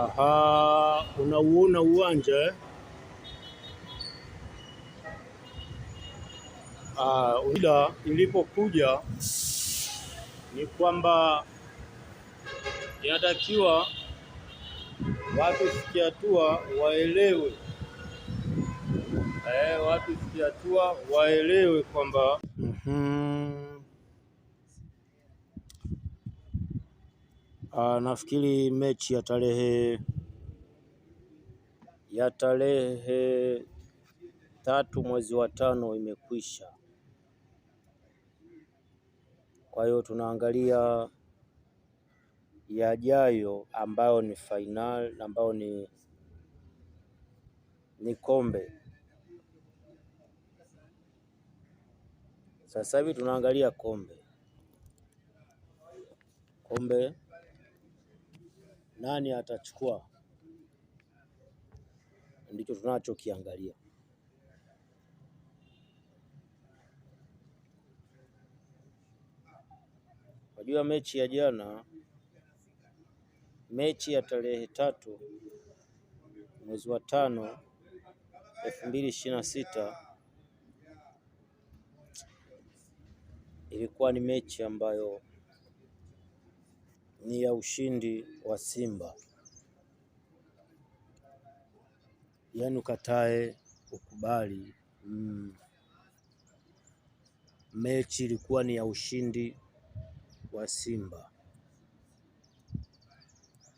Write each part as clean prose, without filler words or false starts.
Aha, unauona uwanja eh? Ila ilipokuja ni kwamba inatakiwa watu sikia hatua waelewe, watu sikia hatua waelewe kwamba nafikiri mechi ya tarehe 3 mwezi wa 5 imekwisha. Kwa hiyo tunaangalia yajayo ambayo ni final, ambayo ni kombe. Sasa hivi tunaangalia kombe, nani atachukua, ndicho tunachokiangalia. Unajua mechi ya jana, mechi ya tarehe 3 mwezi wa 5 2026 ilikuwa ni mechi ambayo ni ya ushindi wa Simba. Yaani ukatae ukubali, mechi ilikuwa ni ya ushindi wa Simba,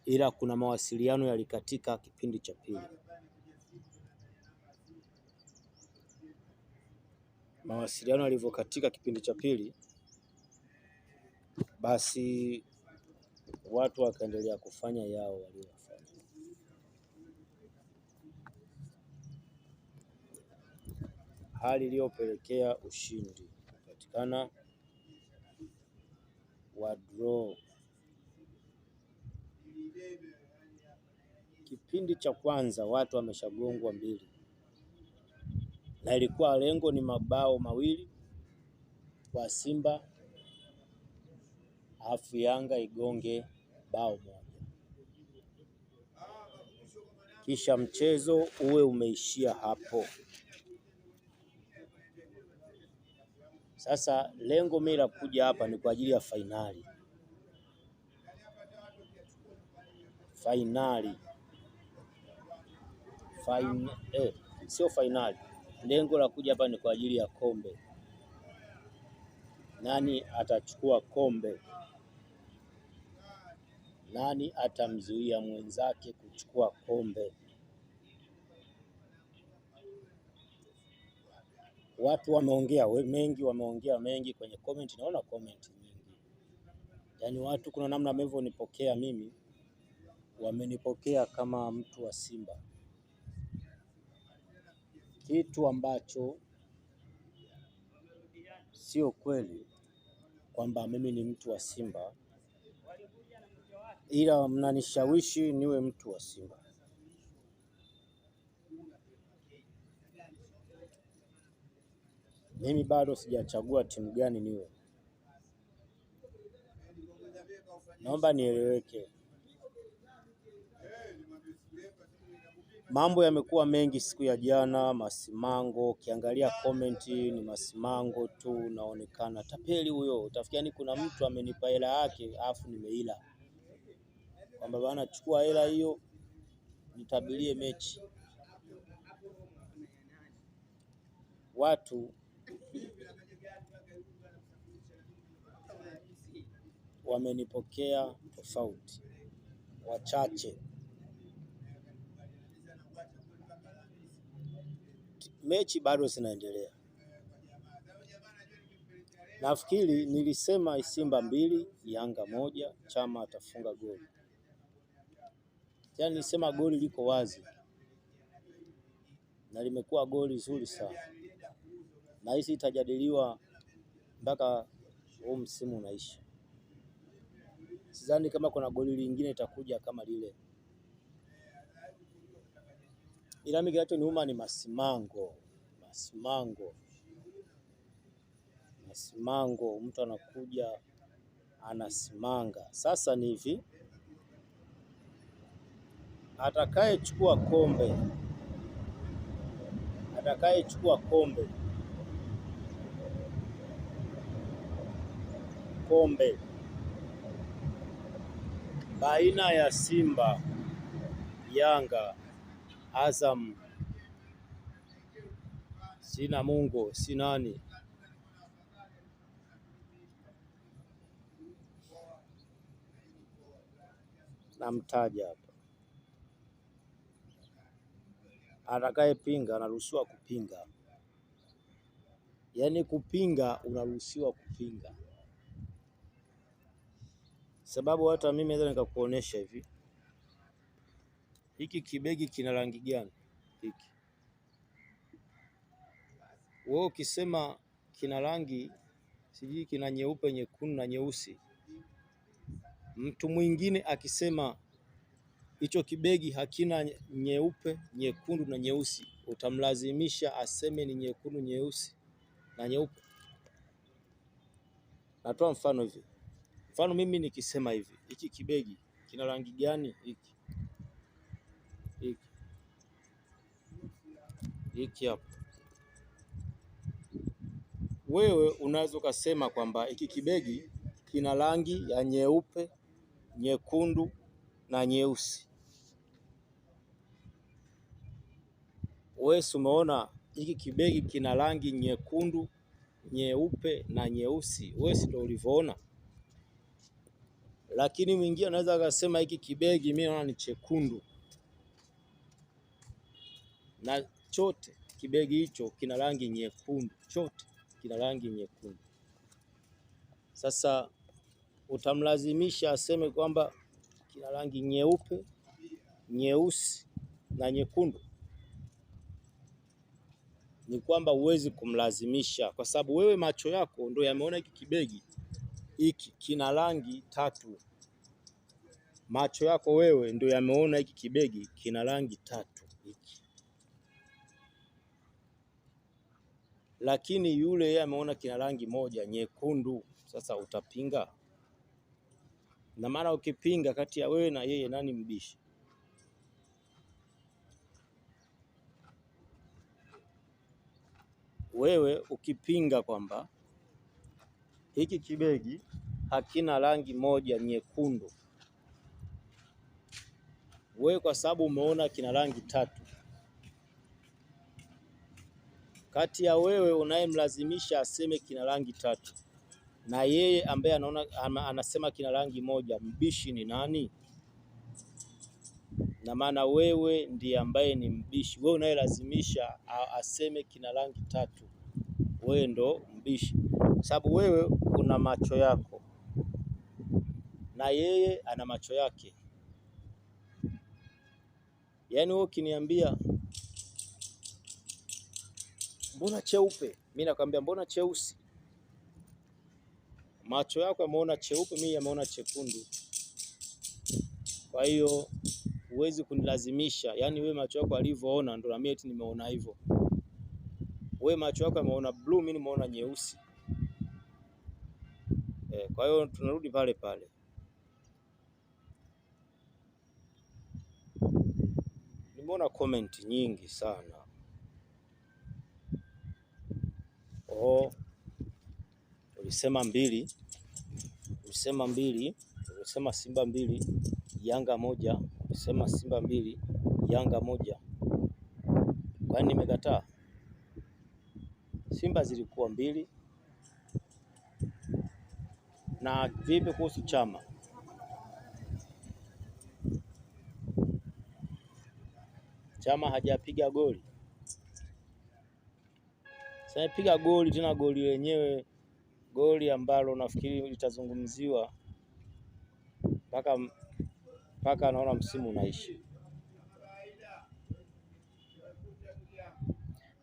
ila kuna mawasiliano yalikatika kipindi cha pili. Mawasiliano yalivyokatika kipindi cha pili, basi watu wakaendelea kufanya yao waliofanya. Hali iliyopelekea ushindi kupatikana wa draw. Kipindi cha kwanza watu wameshagongwa 2 na ilikuwa lengo ni mabao 2 kwa Simba, afu Yanga igonge bao 1, kisha mchezo uwe umeishia hapo. Sasa lengo mimi la kuja hapa ni kwa ajili ya fainali. Sio fainali. Lengo la kuja hapa ni kwa ajili ya kombe. Nani atachukua kombe? Nani atamzuia mwenzake kuchukua kombe? Watu wameongea mengi kwenye comment, naona comment nyingi. Yaani watu kuna namna wamevyonipokea mimi, wamenipokea kama mtu wa Simba, kitu ambacho sio kweli kwamba mimi ni mtu wa Simba, ila mnanishawishi niwe mtu wa Simba. Mimi bado sijachagua timu gani niwe. Naomba nieleweke. Mambo yamekuwa mengi siku ya jana, masimango. Ukiangalia comment ni masimango tu, naonekana tapeli huyo. Utafikiani kuna mtu amenipa hela yake afu nimeila, kwamba bana chukua hela hiyo nitabilie mechi. Watu wamenipokea tofauti, wachache. Mechi bado zinaendelea. Nafikiri nilisema Simba 2 Yanga 1, Chama atafunga goli. Yaani nilisema goli liko wazi na limekuwa goli zuri sana, na hisi itajadiliwa mpaka huu msimu unaisha. Sidhani kama kuna goli lingine itakuja kama lile, ila mimi kinachoniuma ni masimango. Mtu anakuja anasimanga. Sasa ni hivi, atakayechukua kombe baina ya Simba, Yanga, Azam, sina Mungu sinani, namtaja hapa. Atakayepinga anaruhusiwa kupinga, yaani kupinga, unaruhusiwa kupinga, sababu hata mimi naweza nikakuonesha hivi, hiki kibegi kina rangi gani hiki? Wewe ukisema kina rangi sijui kina nyeupe, nyekundu na nyeusi, mtu mwingine akisema hicho kibegi hakina nyeupe, nyekundu na nyeusi, utamlazimisha aseme ni nyekundu, nyeusi na nyeupe? Natoa mfano hivi. Mfano mimi nikisema hivi, hiki kibegi kina rangi gani hiki? Hiki hapa. Wewe unaweza ukasema kwamba hiki kibegi kina rangi ya nyeupe, nyekundu na nyeusi. Wewe umeona hiki kibegi kina rangi nyekundu, nyeupe na nyeusi, wewe si ndio ulivyoona? Lakini mwingine anaweza akasema hiki kibegi mimi naona ni chekundu, na chote kibegi hicho kina rangi nyekundu, chote kina rangi nyekundu. Sasa utamlazimisha aseme kwamba kina rangi nyeupe, nyeusi na nyekundu? Ni kwamba huwezi kumlazimisha, kwa sababu wewe macho yako ndio yameona hiki kibegi hiki kina rangi tatu. Macho yako wewe ndio yameona hiki kibegi kina rangi tatu hiki, lakini yule yeye ameona kina rangi moja, nyekundu. Sasa utapinga? Na maana ukipinga, kati ya wewe na yeye nani mbishi? Wewe ukipinga kwamba hiki kibegi hakina rangi moja, nyekundu, wewe kwa sababu umeona kina rangi tatu, kati ya wewe unayemlazimisha aseme kina rangi tatu na yeye ambaye anaona anasema kina rangi moja, mbishi ni nani? Na maana wewe ndiye ambaye ni mbishi. Wewe unayelazimisha aseme kina rangi tatu, wewe ndo mbishi, sababu wewe una macho yako na yeye ana macho yake. Yaani wewe ukiniambia mbona cheupe, mimi nakwambia mbona cheusi. Macho yako yameona cheupe, mimi yameona chekundu. Kwa hiyo huwezi kunilazimisha, yaani wewe macho yako alivyoona ndio na mimi eti nimeona hivyo. Wewe macho yako yameona blue, mimi nimeona nyeusi. Kwa hiyo tunarudi pale pale. Nimeona comment nyingi sana. Ulisema mbili, ulisema Simba 2 Yanga 1, ulisema Simba 2 Yanga 1. Kwani nimekataa? Simba zilikuwa 2. Na vipi kuhusu Chama? Chama hajapiga goli. Sasa piga goli tena, goli lenyewe, goli ambalo nafikiri litazungumziwa mpaka naona msimu unaishi.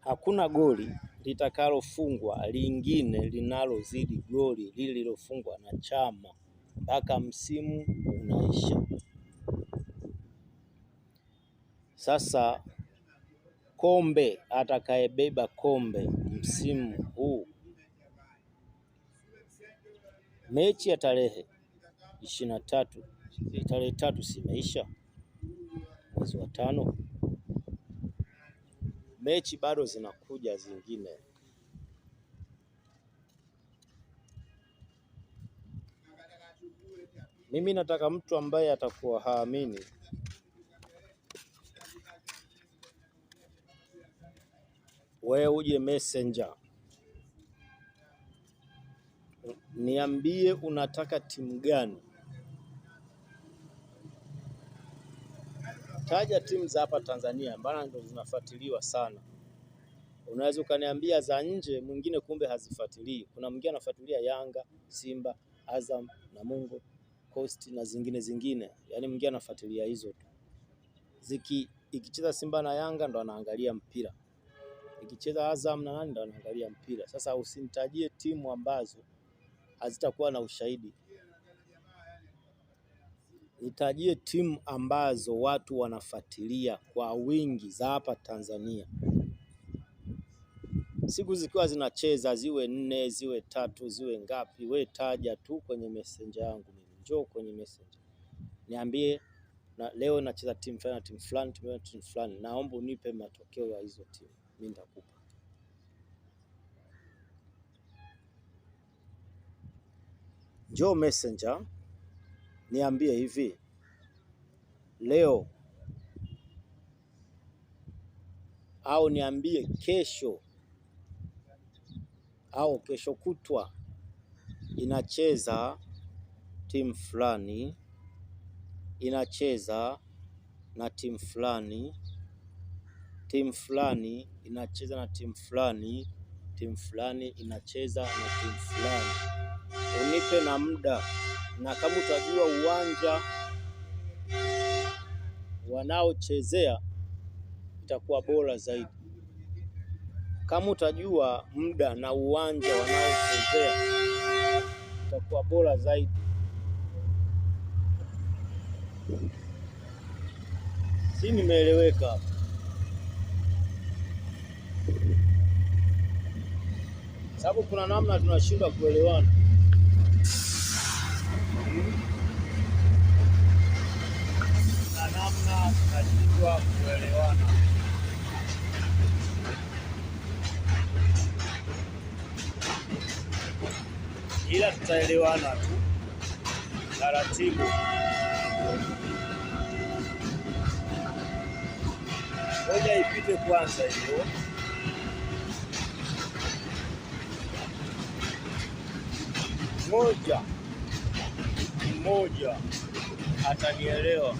Hakuna goli litakalofungwa lingine linalozidi goli lililofungwa na Chama mpaka msimu unaisha. Sasa kombe, atakayebeba kombe msimu huu, mechi ya tarehe 23, tarehe 3 simeisha mwezi wa 5. Mechi bado zinakuja zingine. Mimi nataka mtu ambaye atakuwa haamini wewe uje Messenger, niambie unataka timu gani. Taja timu za hapa Tanzania, maana ndo zinafuatiliwa sana. Unaweza ukaniambia za nje, mwingine kumbe hazifuatilii. Kuna mwingine anafuatilia Yanga, Simba, Azam, Namungo, Coast na zingine. Yaani mwingine anafuatilia hizo tu. Ikicheza Simba na Yanga ndo anaangalia mpira. Ikicheza Azam na nani ndo anaangalia mpira. Sasa usinitajie timu ambazo hazitakuwa na ushahidi. Nitajie timu ambazo watu wanafuatilia kwa wingi za hapa Tanzania. Siku zikiwa zinacheza ziwe 4, ziwe 3, ziwe ngapi, we taja tu kwenye messenger yangu mimi. Njoo kwenye messenger. Niambie na leo nacheza timu fulani na timu fulani. Naomba unipe matokeo ya hizo timu. Mimi nitakupa. Njoo messenger. Niambie hivi. Leo au niambie kesho au kesho kutwa inacheza timu fulani, inacheza na timu fulani, timu fulani inacheza na timu fulani, timu fulani inacheza na timu fulani. Unipe na muda, na kama utajua uwanja wanaochezea itakuwa bora zaidi. Kama utajua muda na uwanja wanaochezea itakuwa bora zaidi. Si nimeeleweka? Sababu kuna namna tunashindwa kuelewana. Na namna tunashindwa kuelewana. Ila tutaelewana tu taratibu. Ngoja ipite kwanza hiyo. Mmoja atanielewa.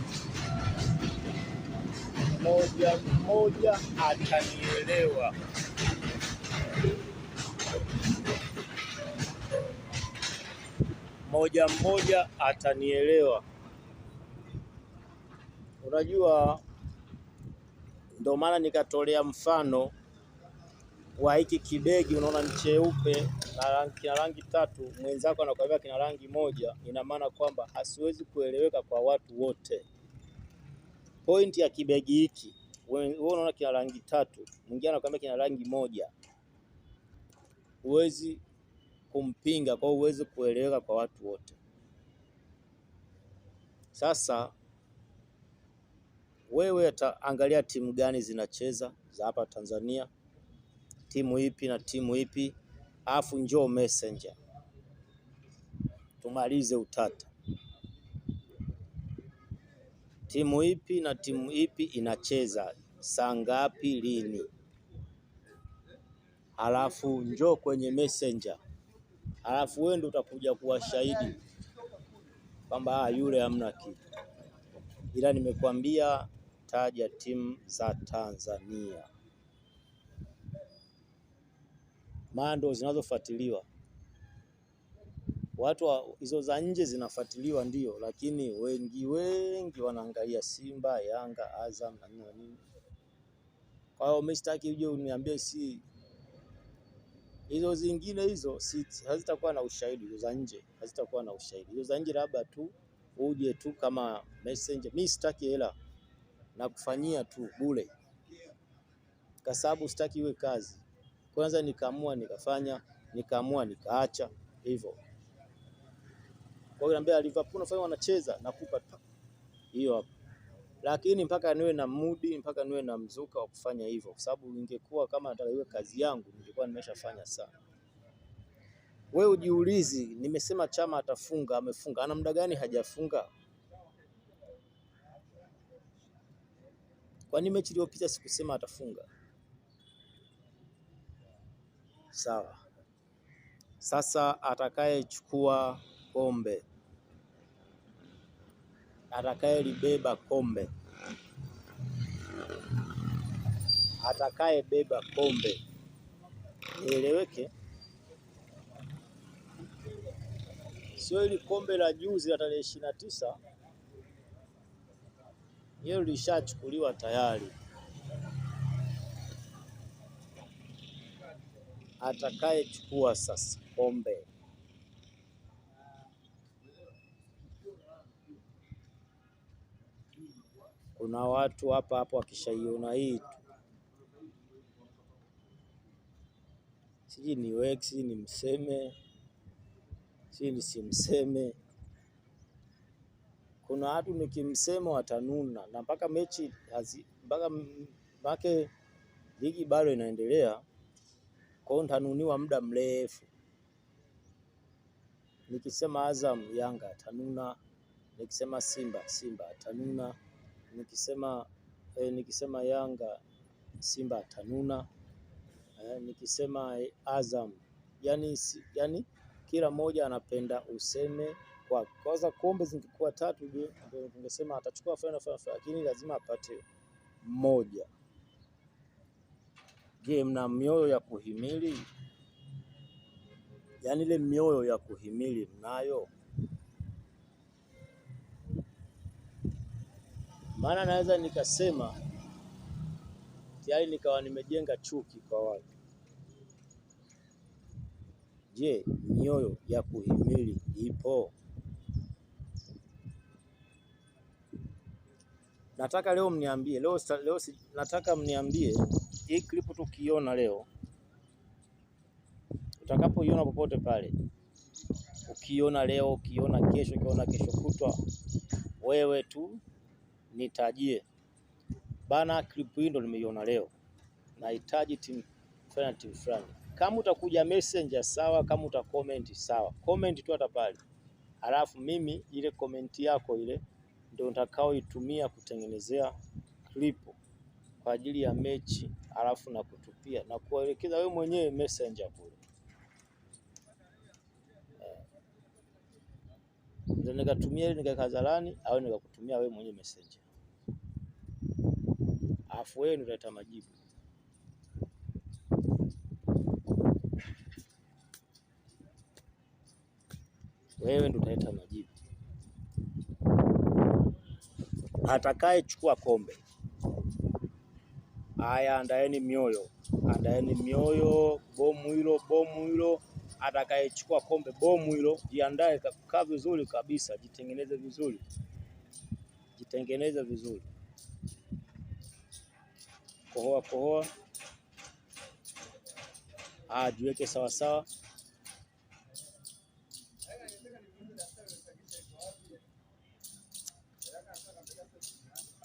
Mmoja atanielewa. Mmoja atanielewa. Unajua, ndio maana nikatolea mfano wa hiki kibegi. Unaona ni cheupe na kina rangi 3, mwenzako anakuambia kina rangi 1, ina maana kwamba hasiwezi kueleweka kwa watu wote. Point ya kibegi hiki, wewe unaona kina rangi 3, mwingine anakuambia kina rangi 1, huwezi kumpinga, kwa huwezi kueleweka kwa watu wote. Sasa wewe angalia timu gani zinacheza za hapa Tanzania, timu ipi na timu ipi, afu njoo messenger tumalize utata. Timu ipi na timu ipi inacheza saa ngapi, lini, halafu njoo kwenye messenger, halafu wewe ndio utakuja kuwa shahidi kwamba yule hamna kitu. Ila nimekwambia taja timu za Tanzania, maana ndo zinazofuatiliwa. Watu hizo za nje zinafuatiliwa ndio, lakini wengi wanaangalia Simba, Yanga, Azam na nini. Kwa hiyo mimi sitaki uje uniambie si hizo zingine, hizo hazitakuwa na ushahidi. Hizo za nje hazitakuwa na ushahidi. Hizo za nje labda tu uje tu kama messenger. Mimi sitaki hela na kufanyia tu bure, kwa sababu sitaki iwe kazi. Kwanza nikaamua nikafanya, nikaamua nikaacha hivyo. Kwa hiyo niambia Liverpool nafanya wanacheza, nakupa hiyo hapo. lakini mpaka niwe na mudi, mpaka niwe na mzuka wa kufanya hivyo, kwa sababu ingekuwa kama nataka iwe kazi yangu ningekuwa nimeshafanya sana. Wewe ujiulizi, nimesema Chama atafunga, amefunga. Ana muda gani hajafunga? Kwani mechi iliyopita sikusema atafunga? Sawa. Sasa atakayechukua kombe, atakayelibeba kombe, atakayebeba kombe, nieleweke, sio ili kombe la juzi la tarehe 29, hilo lishachukuliwa tayari. Atakayechukua sasa kombe, kuna watu hapa hapo wakishaiona hii tu, siji ni wex ni mseme, siji nisimseme. Kuna watu nikimsema watanuna, na mpaka mechi mpaka ligi bado inaendelea, kwa hiyo nitanuniwa muda mrefu. Nikisema Azam Yanga atanuna, nikisema Simba atanuna, nikisema Yanga Simba atanuna, nikisema Azam, yani kila mmoja anapenda useme kwa kwanza. Kombe zingekuwa 3 ndio tungesema atachukua fulani, lakini lazima apate mmoja. Je, mna mioyo ya kuhimili? Yaani ile mioyo ya kuhimili mnayo? Maana naweza nikasema tayari nikawa nimejenga chuki kwa watu. Je, mioyo ya kuhimili ipo? Nataka leo mniambie, nataka mniambie hii clip tukiona leo, utakapoiona popote pale, ukiona leo, ukiona kesho kutwa, wewe tu nitajie bana, clip hii ndo nimeiona leo, nahitaji timu fulani. Kama utakuja messenger sawa, kama utacomment sawa, comment tu hata pale, alafu mimi ile comment yako ile ndio nitakaoitumia kutengenezea clip kwa ajili ya mechi, alafu na kutupia na kuelekeza wewe mwenyewe messenger kule. Ndio nikatumia ile nikakazalani, au nikakutumia wewe mwenyewe messenger, alafu wewe ndio utaleta majibu. Wewe ndio utaleta majibu. Atakayechukua kombe, haya, andaeni mioyo, bomu hilo. Atakayechukua kombe, bomu hilo, jiandae, kaa vizuri kabisa, jitengeneze vizuri, kohoa, jiweke sawa.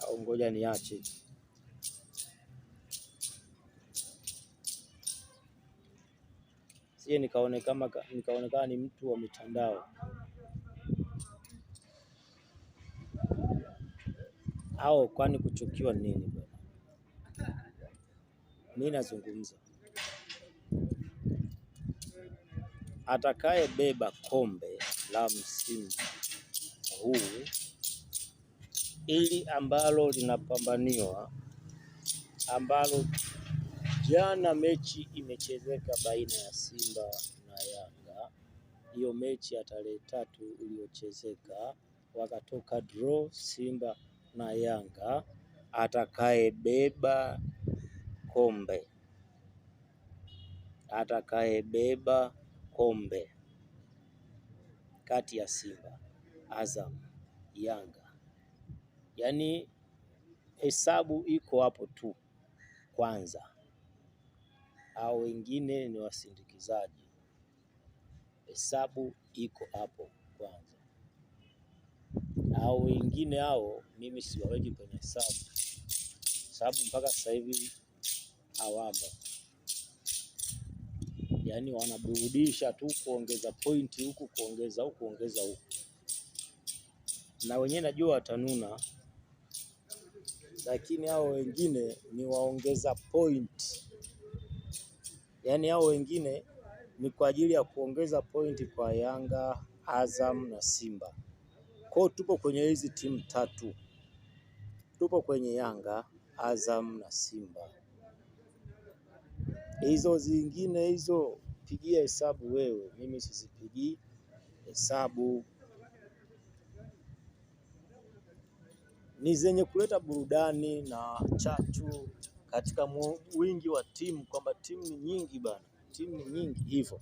Au ngoja niache. Sije nikaonekana ni mtu wa mitandao. Au kwani kuchukiwa nini bwana? Mimi nazungumza. Atakayebeba kombe la msimu huu, ili ambalo linapambaniwa, ambalo jana mechi imechezeka baina ya Simba na Yanga. Hiyo mechi ya tarehe 3 iliyochezeka, wakatoka draw Simba na Yanga. Atakayebeba kombe kati ya Simba, Azam, Yanga, yaani hesabu iko hapo tu kwanza, au wengine ni wasindikizaji. Hesabu iko hapo kwanza. au wengine hao mimi siwaweki kwenye hesabu, sababu mpaka sasa hivi hawamo, yaani wanaburudisha tu, kuongeza pointi huku, kuongeza huku, kuongeza huku, na wenyewe najua watanuna, lakini hao wengine ni waongeza point, yaani hao wengine ni kwa ajili ya kuongeza pointi kwa Yanga, Azam na Simba. Kwa tupo kwenye hizi timu tatu, tupo kwenye Yanga, Azam na Simba. Hizo zingine hizo pigia hesabu wewe, mimi sizipigii hesabu. Ni zenye kuleta burudani na chachu katika wingi wa timu, kwamba timu ni nyingi bana, timu ni nyingi hivyo,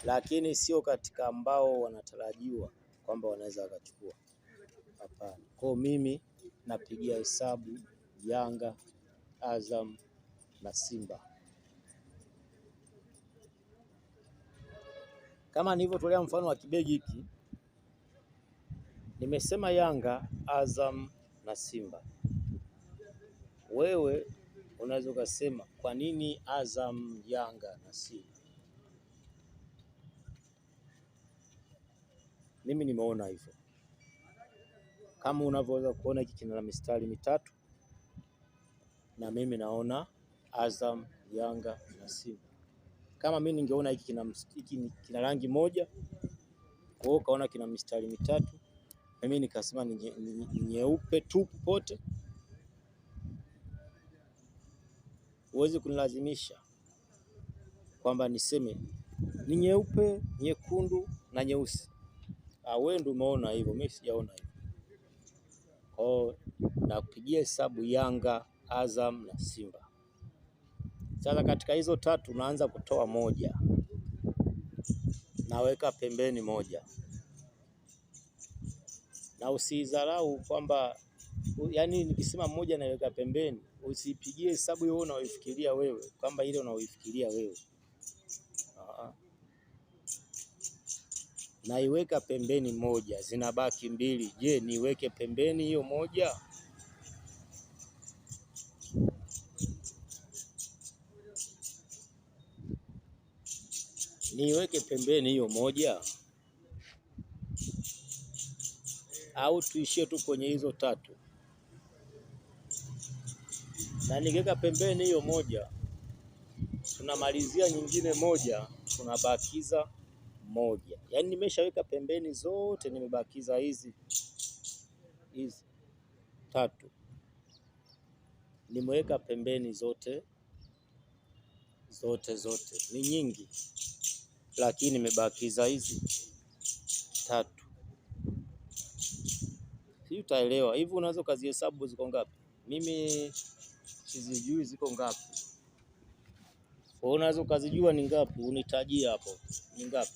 lakini sio katika ambao wanatarajiwa kwamba wanaweza wakachukua. Hapana. Kwa mimi napigia hesabu Yanga, Azam na Simba. Kama nilivyotolea mfano wa kibegi hiki, nimesema Yanga, Azam na Simba. Wewe unaweza ukasema kwa nini Azam, Yanga na Simba? Mimi nimeona hivyo. Kama unavyoweza kuona hiki kina mistari mitatu, na mimi naona Azam, Yanga na Simba. Kama mimi ningeona hiki kina rangi moja, kwa hiyo kaona kina mistari mitatu, mimi nikasema ni nyeupe tu pote, huwezi kunilazimisha kwamba niseme ni nyeupe, nyekundu na nyeusi. Wewe ndio umeona hivyo, mimi sijaona hivyo. Kwa nakupigia hesabu Yanga, Azam na Simba. Sasa katika hizo tatu naanza kutoa moja, naweka pembeni moja, na usidharau kwamba, yaani nikisema moja naweka pembeni, usipigie hesabu hiyo unaoifikiria wewe kwamba ile unaoifikiria wewe. Naiweka pembeni moja, zinabaki mbili. Je, niweke pembeni hiyo moja? Niweke pembeni hiyo moja au tuishie tu kwenye hizo tatu? Na nikiweka pembeni hiyo moja, tunamalizia nyingine moja, tunabakiza moja. Yaani nimeshaweka pembeni zote, nimebakiza hizi tatu. Nimeweka pembeni zote ni nyingi, lakini nimebakiza hizi tatu. Hii utaelewa. Hivi unaweza ukazihesabu ziko ngapi? Mimi sizijui ziko ngapi. Kwa unaweza ukazijua ni ngapi, unitajie hapo ni ngapi.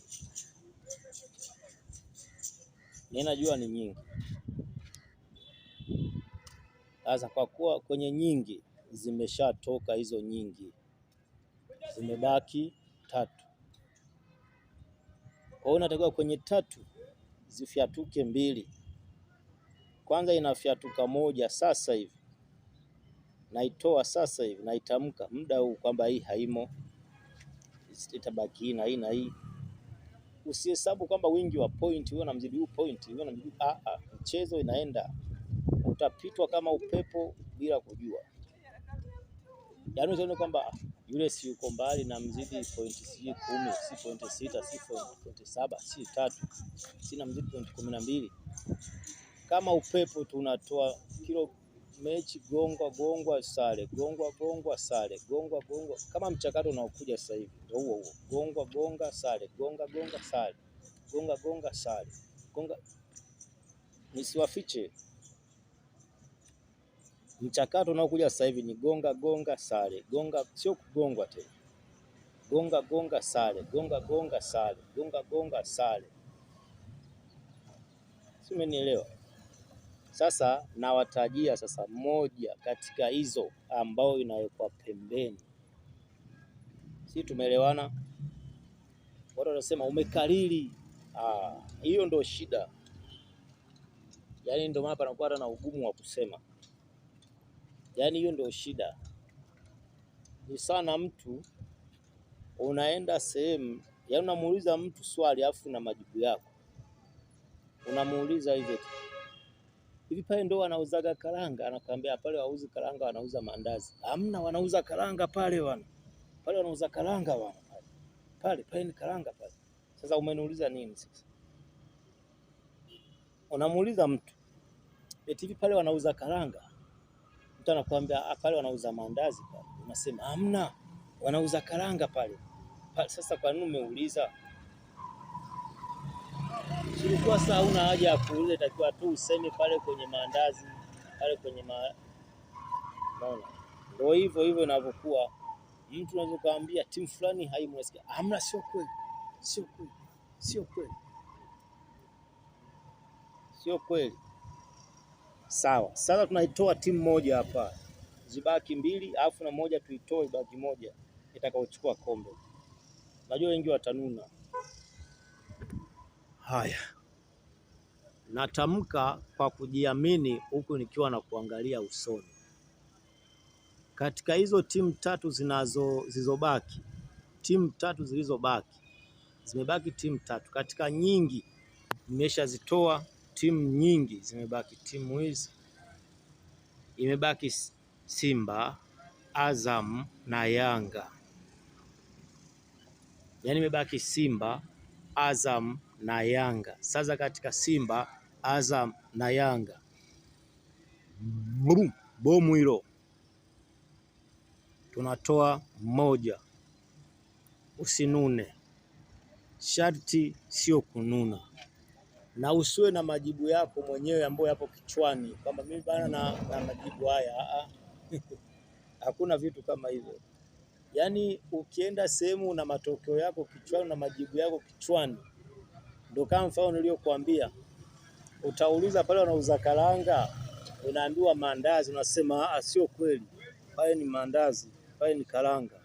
Ninajua ni nyingi. Sasa kwa kuwa kwenye nyingi zimeshatoka, hizo nyingi zimebaki tatu. Kwa hiyo unatakiwa kwenye tatu zifyatuke mbili. Kwanza inafyatuka moja sasa hivi, naitoa sasa hivi, naitamka muda huu kwamba hii haimo, itabaki hii na hii na hii. Usihesabu kwamba wingi wa point, wewe unamzidi huyu point, wewe unamzidi. Mchezo inaenda, utapitwa kama upepo bila kujua. Yaani unaona kwamba yule si yuko mbali na mzidi point, si 10, si point 6, si point 7, si 3, si na mzidi point 12. Kama upepo tunatoa kilo mechi, gongwa sare, gongwa sare, gongwa. Kama mchakato unaokuja sasa hivi ndio huo, gonga sare, gonga sare, gonga sare, gonga. Nisiwafiche, mchakato unaokuja sasa hivi ni gonga sare, gonga, sio kugongwa tena, gonga sare, gonga sare, gonga sare. Si umenielewa? Sasa nawatajia sasa moja katika hizo ambao inawekwa pembeni. Si tumeelewana? Watu wanasema umekariri. Hiyo ndio shida. Yaani ndio maana panakuwa hata na ugumu wa kusema. Yaani hiyo ndio shida. Ni sana mtu unaenda sehemu, yaani unamuuliza mtu swali afu na majibu yako. Unamuuliza hivi pale ndo wanauzaga karanga? Anakuambia pale wauzi karanga, wanauza mandazi. Hamna, wanauza karanga pale bwana. Pale wanauza karanga bwana. Pale ni karanga pale. Sasa umeniuliza nini sasa? Unamuuliza mtu eti hivi pale wanauza karanga. Mtu anakuambia pale wanauza mandazi pale. Unasema hamna, wanauza karanga pale. Sasa kwa nini umeuliza? Silikuwa saa una haja ya kuuliza, itakiwa tu useme pale kwenye mandazi, pale kwenye naona. Ndio hivyo inavyokuwa. Mtu anaweza kuambia timu fulani haimwesikia. Hamna, sio kweli. Sio kweli. Sawa. Sasa tunaitoa timu moja hapa. Zibaki mbili, alafu na moja tuitoe, baki moja itakaochukua kombe. Najua wengi watanuna. Haya. Natamka kwa kujiamini huku nikiwa na kuangalia usoni. Katika hizo timu tatu zilizobaki, zimebaki timu tatu. Katika nyingi nimeshazitoa timu nyingi, zimebaki timu hizi. Imebaki Simba, Azam na Yanga. Yaani imebaki Simba, Azam na Yanga. Sasa katika Simba, Azam na Yanga, bomu hilo tunatoa moja. Usinune, sharti sio kununa, na usiwe na majibu yako mwenyewe ambayo yapo kichwani kwamba mimi bana na majibu haya. Hakuna vitu kama hivyo. Yaani ukienda sehemu na matokeo yako kichwani na majibu yako kichwani, ndio kama mfano niliokuambia. Utauliza pale wanauza karanga, unaambiwa mandazi, unasema sio kweli, pale ni mandazi, pale ni karanga.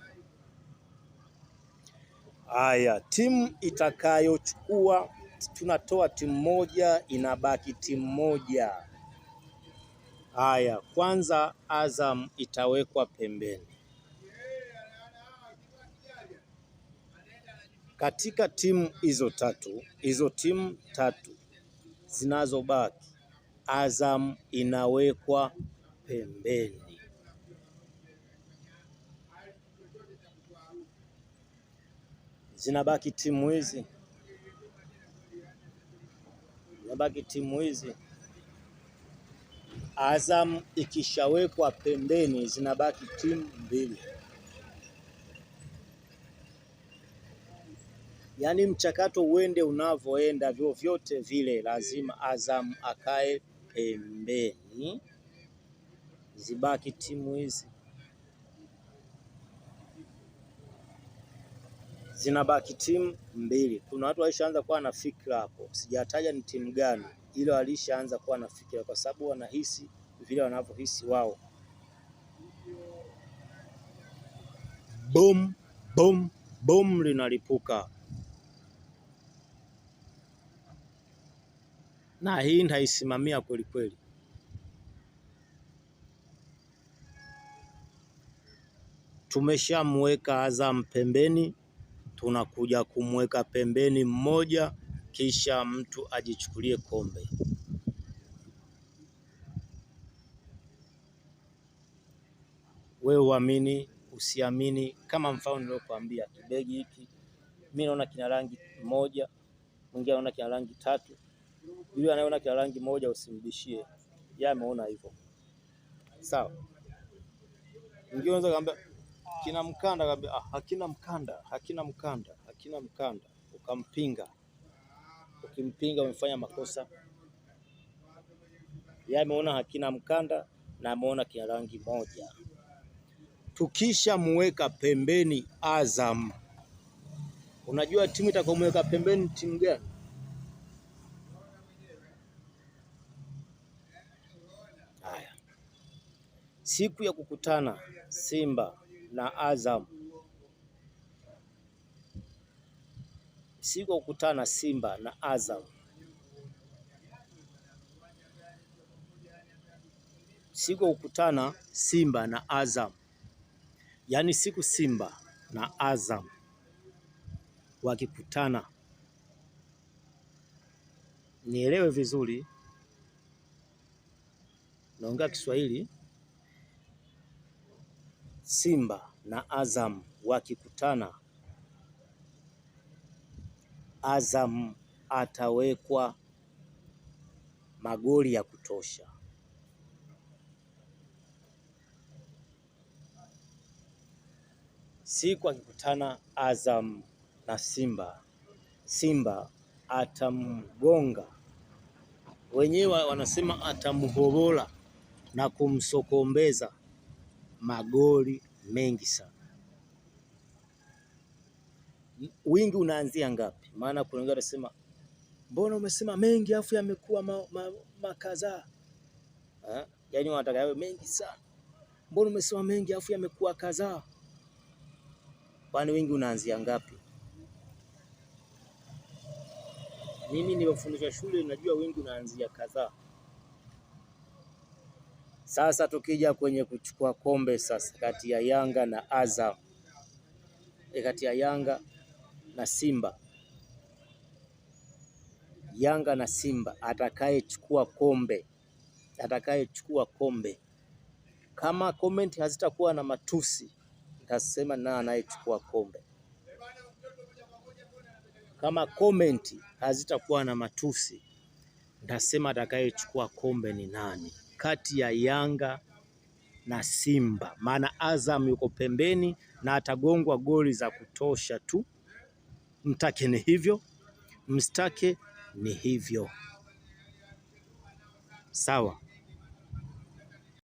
Haya, timu itakayochukua, tunatoa timu moja, inabaki timu moja. Haya, kwanza Azam itawekwa pembeni. Katika timu hizo timu tatu zinazobaki, Azam inawekwa pembeni. Zinabaki timu hizi. Azam ikishawekwa pembeni, zinabaki timu mbili. Yaani mchakato uende unavyoenda, vyovyote vile lazima Azam akae pembeni, zibaki timu hizi. Zinabaki timu mbili. Kuna watu walishaanza kuwa na fikra hapo, sijataja ni timu gani, ile walishaanza kuwa na fikra kwa sababu wanahisi vile wanavyohisi wao. Boom linalipuka. Na hii ndaisimamia kweli kweli. Tumeshamweka Azam pembeni, tunakuja kumweka pembeni mmoja, kisha mtu ajichukulie kombe. Wewe uamini usiamini, kama mfano nilokuambia, kibegi hiki mimi naona kina rangi moja, mwingine anaona kina rangi tatu. Yule anayeona kina rangi moja usimbishie, yeye ameona hivyo. Sawa. Mwingine anaweza kaambia kina mkanda, kaambia hakina mkanda, ukampinga. Ukimpinga umefanya makosa. Yeye ameona hakina mkanda na ameona kina rangi moja. Tukisha muweka pembeni Azam, unajua timu itakomweka pembeni timu gani? Haya, siku ya kukutana Simba na Azam, siku kukutana Simba na Azam, yaani siku Simba na Azam wakikutana, nielewe vizuri, naongea Kiswahili. Simba na Azam wakikutana, Azam atawekwa magoli ya kutosha. Siku akikutana Azam na Simba, Simba atamgonga, wenyewe wanasema atamhorola na kumsokombeza magoli mengi sana. Wingi unaanzia ngapi? Maana kuna wengine wanasema mbona umesema mengi afu yamekuwa makadhaa. Yaani wanataka yawe mengi sana. Mbona umesema mengi afu yamekuwa kadhaa? Kwani wingi unaanzia ngapi? Mimi nilifundishwa shule, najua wingi unaanzia kadhaa. Sasa tukija kwenye kuchukua kombe sasa, kati ya Yanga na Azam, kati ya Yanga na Simba, Yanga na Simba, atakayechukua kombe, kama comment hazitakuwa na matusi, nitasema na anayechukua kombe. Kama comment hazitakuwa na matusi, nitasema atakayechukua kombe ni nani kati ya Yanga na Simba. Maana Azam yuko pembeni na atagongwa goli za kutosha tu. Mtake ni hivyo, mstake ni hivyo. Sawa.